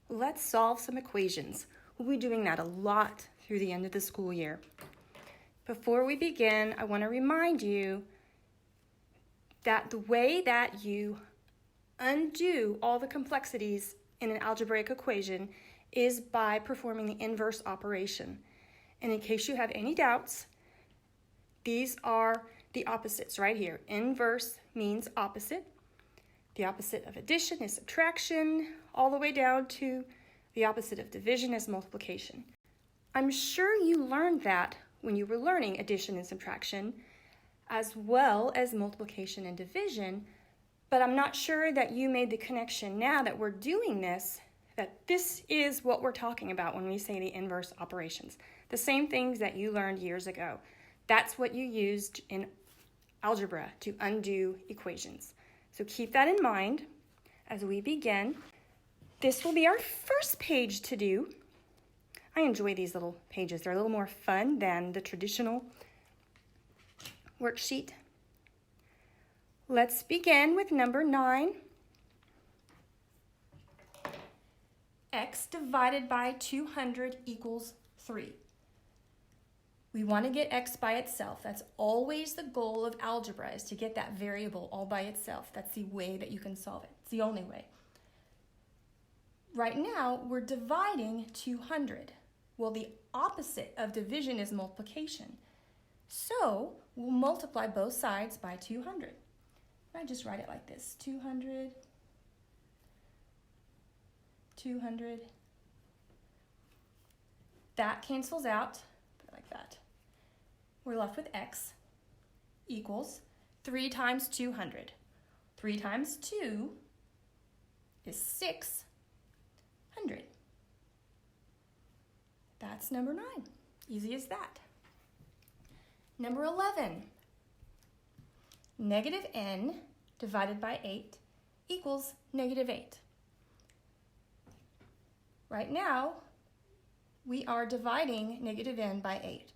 let's solve some equations. We'll be doing that a lot through the end of the school year. Before we begin, I want to remind you that the way that you undo all the complexities in an algebraic equation is by performing the inverse operation. And in case you have any doubts, these are the opposites right here. Inverse means opposite. The opposite of addition is subtraction, all the way down to the opposite of division is multiplication. I'm sure you learned that when you were learning addition and subtraction, as well as multiplication and division, but I'm not sure that you made the connection now that we're doing this, that this is what we're talking about when we say the inverse operations. The same things that you learned years ago. That's what you used in algebra to undo equations. So keep that in mind as we begin. This will be our first page to do. I enjoy these little pages. They're a little more fun than the traditional worksheet. Let's begin with number 9. X divided by 200 equals 3. We want to get x by itself. That's always the goal of algebra, is to get that variable all by itself. That's the way that you can solve it. It's the only way. Right now, we're dividing 200. Well, the opposite of division is multiplication. So, we'll multiply both sides by 200. I just write it like this, 200, 200. That cancels out, put it like that. We're left with x equals 3 times 200. 3 times 2 is 600. That's number 9. Easy as that. Number 11. Negative n divided by 8 equals negative 8. Right now, we are dividing negative n by 8.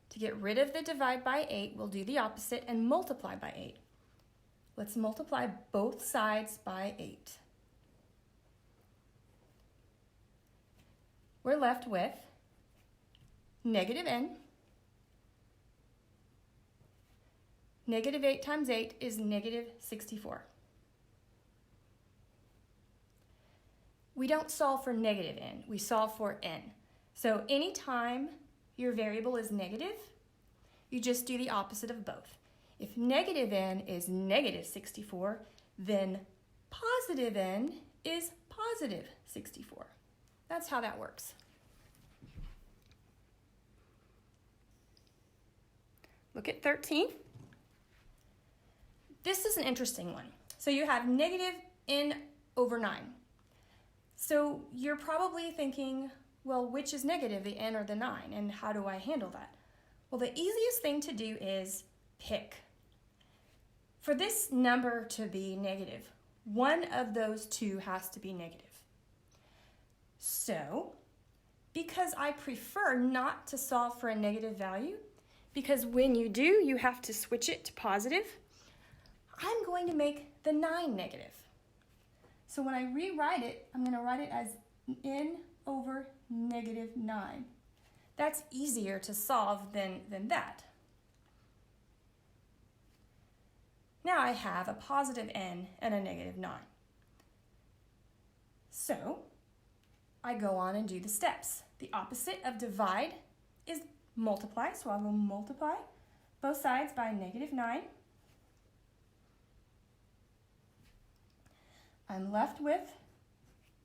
To get rid of the divide by 8, we'll do the opposite and multiply by 8. Let's multiply both sides by 8. We're left with negative n. Negative 8 times 8 is negative 64. We don't solve for negative n, we solve for n. So anytime your variable is negative, you just do the opposite of both. If negative n is negative 64, then positive n is positive 64. That's how that works. Look at 13. This is an interesting one. So you have negative n over 9. So you're probably thinking, well, which is negative, the n or the 9, and how do I handle that? Well, the easiest thing to do is pick. For this number to be negative, one of those two has to be negative. So, because I prefer not to solve for a negative value, because when you do, you have to switch it to positive, I'm going to make the 9 negative. So when I rewrite it, I'm going to write it as n over negative 9. That's easier to solve than that. Now I have a positive n and a negative 9. So I go on and do the steps. The opposite of divide is multiply, so I will multiply both sides by negative 9. I'm left with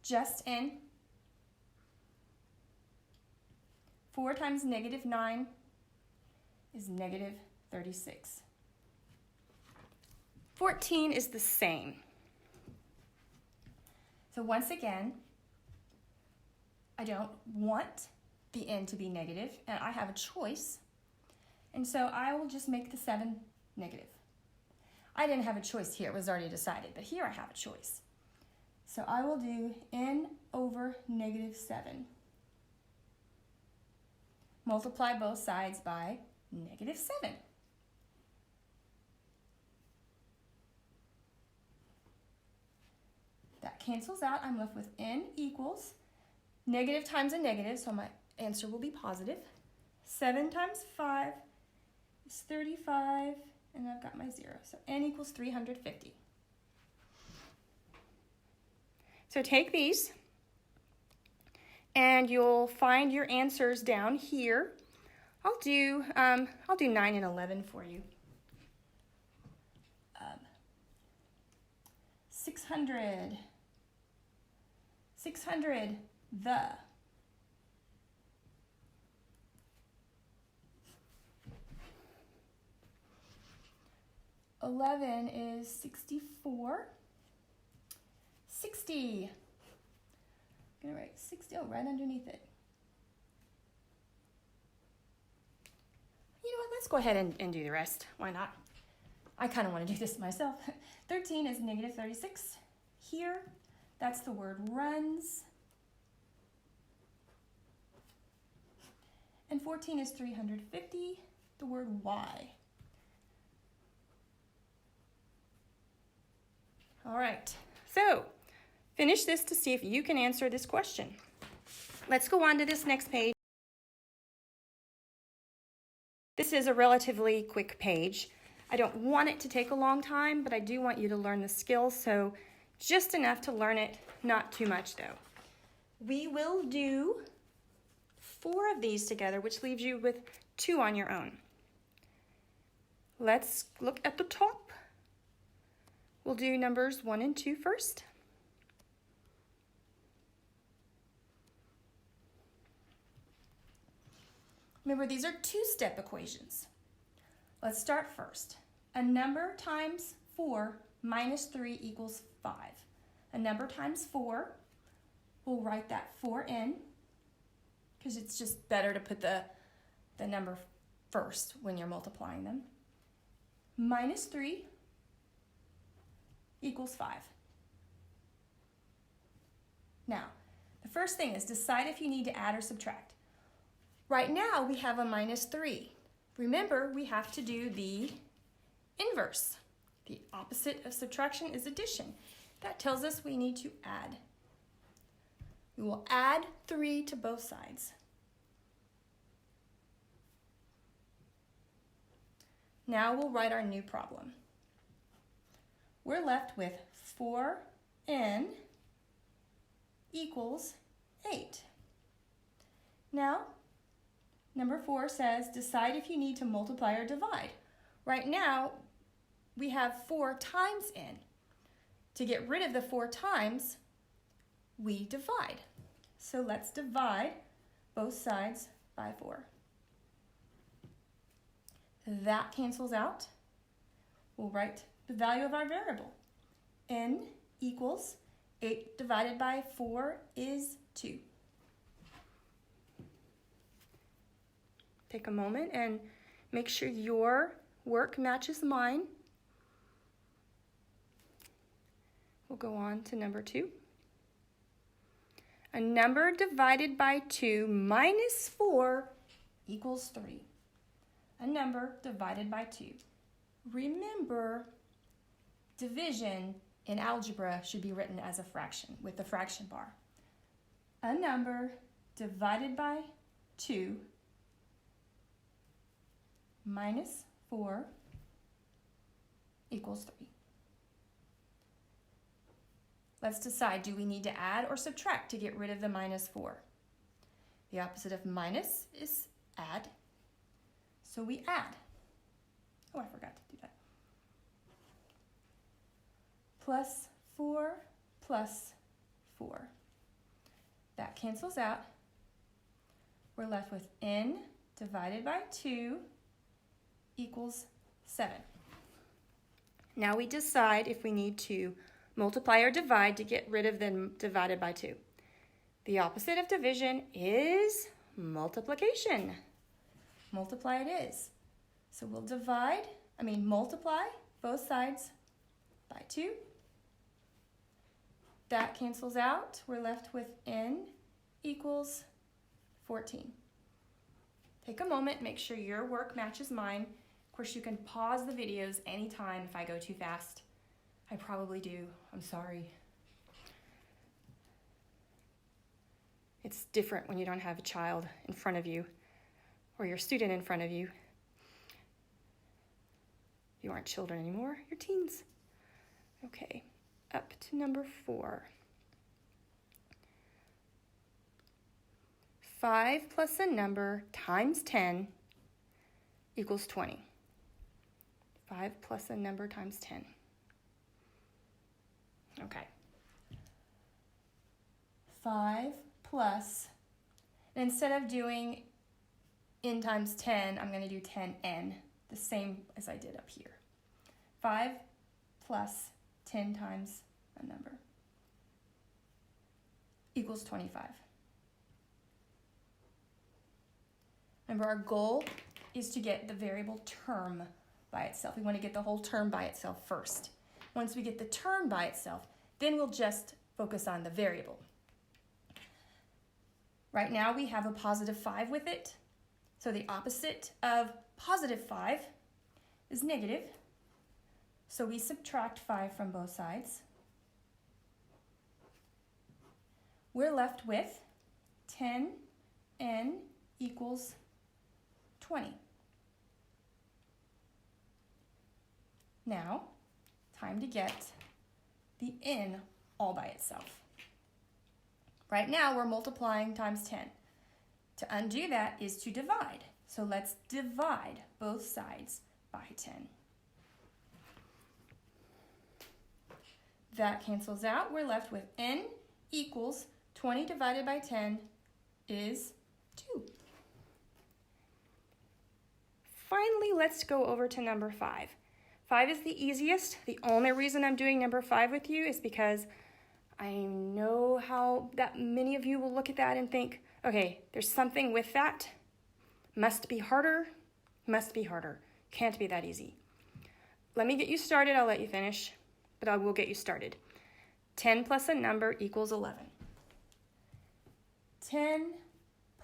just n. 4 times negative 9 is negative 36. 14 is the same. So once again, I don't want the n to be negative, and I have a choice. And so I will just make the 7 negative. I didn't have a choice here, it was already decided, but here I have a choice. So I will do n over negative 7. Multiply both sides by negative 7. That cancels out. I'm left with n equals Negative times a negative, so my answer will be positive. 7 times 5 is 35, and I've got my 0. So n equals 350. So take these, and you'll find your answers down here. I'll do 9 and 11 for you. 600, the. 11 is 64. 60. I'm gonna write 60 right underneath it. You know what, let's go ahead and do the rest. Why not? I kind of want to do this myself. 13 is negative 36. Here, that's the word runs. And 14 is 350, the word why. All right, so finish this to see if you can answer this question. Let's go on to this next page. This is a relatively quick page. I don't want it to take a long time, but I do want you to learn the skills, so just enough to learn it, not too much though. We will do 4 of these together, which leaves you with 2 on your own. Let's look at the top. We'll do numbers 1 and 2 first. Remember, these are 2-step equations. Let's start first. A number times 4 minus 3 equals 5. A number times 4, we'll write that 4 in, because it's just better to put the number first when you're multiplying them. Minus 3 equals 5. Now, the first thing is decide if you need to add or subtract. Right now, we have a minus 3. Remember, we have to do the inverse. The opposite of subtraction is addition. That tells us we need to add. We will add 3 to both sides. Now we'll write our new problem. We're left with 4n equals 8. Now, number 4 says, decide if you need to multiply or divide. Right now, we have 4 times n. To get rid of the 4 times, we divide. So let's divide both sides by 4. That cancels out. We'll write the value of our variable. N equals 8 divided by 4 is 2. Take a moment and make sure your work matches mine. We'll go on to number 2. A number divided by 2 minus 4 equals 3. A number divided by 2. Remember, division in algebra should be written as a fraction with the fraction bar. A number divided by 2 minus 4 equals 3. Let's decide, do we need to add or subtract to get rid of the minus 4? The opposite of minus is add, so we add. Oh, I forgot to do that. Plus 4 plus 4. That cancels out. We're left with n divided by 2 equals 7. Now we decide if we need to multiply or divide to get rid of the divided by 2. The opposite of division is multiplication. Multiply it is. So we'll multiply both sides by 2. That cancels out. We're left with n equals 14. Take a moment, make sure your work matches mine. Of course, you can pause the videos anytime if I go too fast. I probably do. I'm sorry. It's different when you don't have a child in front of you or your student in front of you. You aren't children anymore, you're teens. Okay, up to number 4. 5 plus a number times 10 equals 20. 5 plus a number times 10. Okay. 5 plus, and instead of doing n times 10, I'm going to do 10n, the same as I did up here. 5 plus 10 times a number equals 25. Remember, our goal is to get the variable term by itself. We want to get the whole term by itself first. Once we get the term by itself, then we'll just focus on the variable. Right now we have a positive 5 with it. So the opposite of positive 5 is negative. So we subtract 5 from both sides. We're left with 10n equals 20. Now, time to get the n all by itself. Right now, we're multiplying times 10. To undo that is to divide. So let's divide both sides by 10. That cancels out. We're left with n equals 20 divided by 10 is 2. Finally, let's go over to number 5. 5 is the easiest. The only reason I'm doing number 5 with you is because I know how that many of you will look at that and think, okay, there's something with that. Must be harder. Must be harder. Can't be that easy. Let me get you started. I'll let you finish, but I will get you started. 10 plus a number equals 11. 10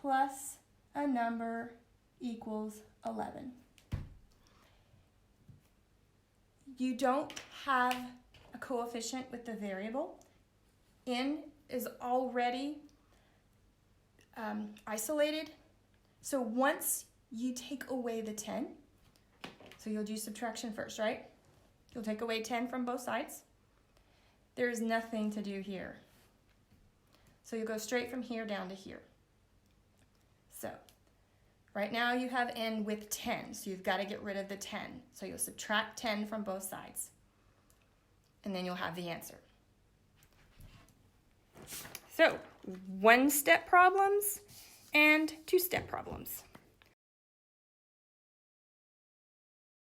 plus a number equals 11. You don't have a coefficient with the variable. N is already isolated. So once you take away the 10, so you'll do subtraction first, right? You'll take away 10 from both sides. There's nothing to do here. So you'll go straight from here down to here. So right now you have n with 10, so you've got to get rid of the 10. So you'll subtract 10 from both sides, and then you'll have the answer. So, 1-step problems and 2-step problems.